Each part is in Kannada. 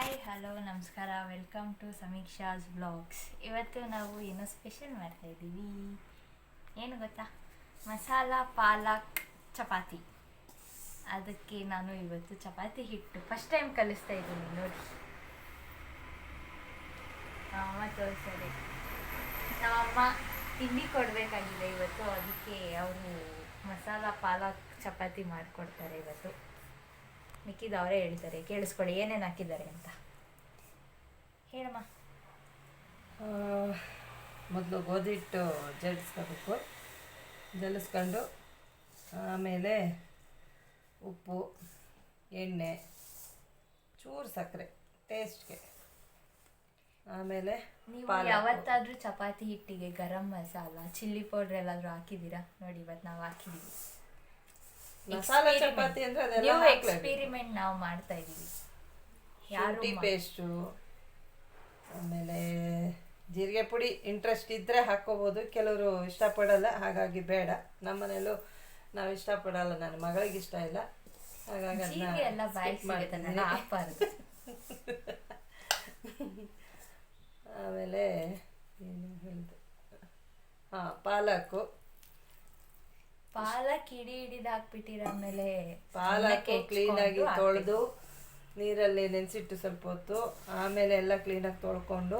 ಹಾಯ್ ಹಲೋ ನಮಸ್ಕಾರ, ವೆಲ್ಕಮ್ ಟು ಸಮೀಕ್ಷಾಸ್ ವ್ಲಾಗ್ಸ್. ಇವತ್ತು ನಾವು ಏನೋ ಸ್ಪೆಷಲ್ ಮಾಡ್ತಾ ಇದ್ದೀವಿ. ಏನು ಗೊತ್ತಾ? ಮಸಾಲ ಪಾಲಕ್ ಚಪಾತಿ. ಅದಕ್ಕೆ ನಾನು ಇವತ್ತು ಚಪಾತಿ ಹಿಟ್ಟು ಫಸ್ಟ್ ಟೈಮ್ ಕಲಿಸ್ತಾ ಇದ್ದೀನಿ ನೋಡಿ. ನಮ್ಮಮ್ಮ ತೋರಿಸೋದೆ. ನಮ್ಮಮ್ಮ ತಿಂಡಿ ಕೊಡಬೇಕಾಗಿದೆ ಇವತ್ತು, ಅದಕ್ಕೆ ಅವರು ಮಸಾಲ ಪಾಲಕ್ ಚಪಾತಿ ಮಾಡಿಕೊಡ್ತಾರೆ ಇವತ್ತು. ಮಿಕ್ಕಿದ ಅವರೇ ಹೇಳ್ತಾರೆ, ಕೇಳಿಸ್ಕೊಳ್ಳಿ ಏನೇನು ಹಾಕಿದ್ದಾರೆ ಅಂತ. ಹೇಳಮ್ಮ. ಮೊದಲು ಗೋಧಿ ಹಿಟ್ಟು ಜಲಿಸ್ಕೊಂಡು ಆಮೇಲೆ ಉಪ್ಪು, ಎಣ್ಣೆ, ಚೂರು ಸಕ್ಕರೆ ಟೇಸ್ಟ್ಗೆ, ಆಮೇಲೆ ನೀವು ಯಾವತ್ತಾದ್ರೂ ಚಪಾತಿ ಹಿಟ್ಟಿಗೆ ಗರಂ ಮಸಾಲ, ಚಿಲ್ಲಿ ಪೌಡ್ರ್ ಎಲ್ಲಾದರೂ ಹಾಕಿದ್ದೀರಾ? ನೋಡಿ, ಇವತ್ತು ನಾವು ಹಾಕಿದ್ದೀವಿ. ಮಸಾಲ ಚಪಾತಿ ಅಂದ್ರೆ ಅದೆಲ್ಲ ಎಕ್ಸ್ಪೆರಿಮೆಂಟ್ ನಾವು ಮಾಡ್ತಾ ಇದ್ದೀವಿ. ಶುಂಠಿ ಪೇಸ್ಟು, ಆಮೇಲೆ ಜೀರಿಗೆ ಪುಡಿ ಇಂಟ್ರೆಸ್ಟ್ ಇದ್ದರೆ ಹಾಕ್ಕೋಬೋದು, ಕೆಲವರು ಇಷ್ಟಪಡಲ್ಲ, ಹಾಗಾಗಿ ಬೇಡ. ನಮ್ಮನೇಲೂ ನಾವು ಇಷ್ಟಪಡಲ್ಲ, ನನ್ನ ಮಗಳಿಗೆ ಇಷ್ಟ ಇಲ್ಲ, ಹಾಗಾಗಿ ಅದನ್ನ ಹಾಕ್ಬಾರ್ದು. ಆಮೇಲೆ ಏನು ಹೇಳಿದೆ, ಪಾಲಕ್ ಹಿಡಿದು ಹಾಕ್ಬಿಟ್ಟಿರ. ಆಮೇಲೆ ಪಾಲಕ್ ಕ್ಲೀನಾಗಿ ತೊಳೆದು ನೀರಲ್ಲಿ ನೆನೆಸಿಟ್ಟು ಸ್ವಲ್ಪ ಹೊತ್ತು, ಆಮೇಲೆ ಎಲ್ಲ ಕ್ಲೀನಾಗಿ ತೊಳ್ಕೊಂಡು,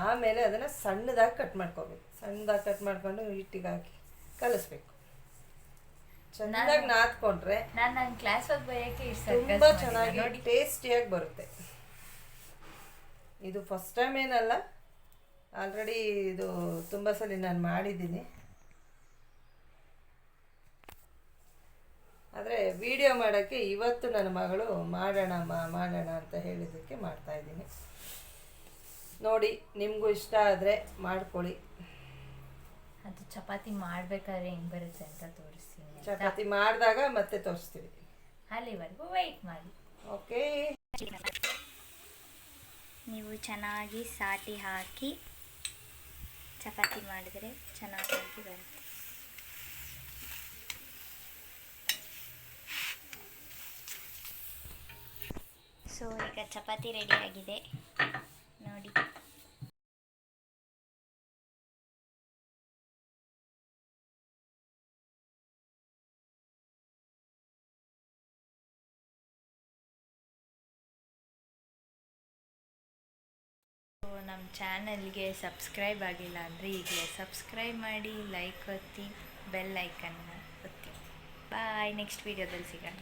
ಆಮೇಲೆ ಅದನ್ನು ಸಣ್ಣದಾಗಿ ಕಟ್ ಮಾಡ್ಕೋಬೇಕು. ಸಣ್ಣದಾಗಿ ಕಟ್ ಮಾಡ್ಕೊಂಡು ಹಿಟ್ಟಿಗೆ ಹಾಕಿ ಕಲಿಸ್ಬೇಕು. ಚೆನ್ನಾಗಿ ನಾದ್ಕೊಂಡ್ರೆ ನಾನು ನನ್ನ ಕ್ಲಾಸ್ ಹೋಗಿ ಬರೋಕ್ಕೆ ತುಂಬ ಚೆನ್ನಾಗಿ ಟೇಸ್ಟಿಯಾಗಿ ಬರುತ್ತೆ. ಇದು ಫಸ್ಟ್ ಟೈಮ್ ಏನಲ್ಲ, ಆಲ್ರೆಡಿ ಇದು ತುಂಬ ಸಲ ನಾನು ಮಾಡಿದ್ದೀನಿ. ಆದರೆ ವಿಡಿಯೋ ಮಾಡೋಕ್ಕೆ ಇವತ್ತು ನನ್ನ ಮಗಳು ಮಾಡೋಣ ಅಂತ ಹೇಳಿದ್ದಕ್ಕೆ ಮಾಡ್ತಾಯಿದ್ದೀನಿ. ನೋಡಿ, ನಿಮಗೂ ಇಷ್ಟ ಆದರೆ ಮಾಡ್ಕೊಳ್ಳಿ. ಅದು ಚಪಾತಿ ಮಾಡಬೇಕಾದ್ರೆ ಹೆಂಗೆ ಬರುತ್ತೆ ಅಂತ ತೋರಿಸ್ತೀನಿ. ಚಪಾತಿ ಮಾಡಿದಾಗ ಮತ್ತೆ ತೋರಿಸ್ತೀವಿ, ಅಲ್ಲಿವರೆಗೂ ವೆಯ್ಟ್ ಮಾಡಿ. ಓಕೆ. ನೀವು ಚೆನ್ನಾಗಿ ಸಾಟಿ ಹಾಕಿ ಚಪಾತಿ ಮಾಡಿದರೆ ಚೆನ್ನಾಗಿ ಬರುತ್ತೆ. ಸೊ ಈಗ ಚಪಾತಿ ರೆಡಿ ಆಗಿದೆ ನೋಡಿ. ನಮ್ಮ ಚಾನಲ್ಗೆ ಸಬ್ಸ್ಕ್ರೈಬ್ ಆಗಿಲ್ಲ ಅಂದರೆ ಈಗಲೇ ಸಬ್ಸ್ಕ್ರೈಬ್ ಮಾಡಿ, ಲೈಕ್ ಒತ್ತಿ, ಬೆಲ್ ಐಕನ್ನ ಒತ್ತಿ. ಬಾಯ್, ನೆಕ್ಸ್ಟ್ ವೀಡಿಯೋದಲ್ಲಿ ಸಿಗೋಣ.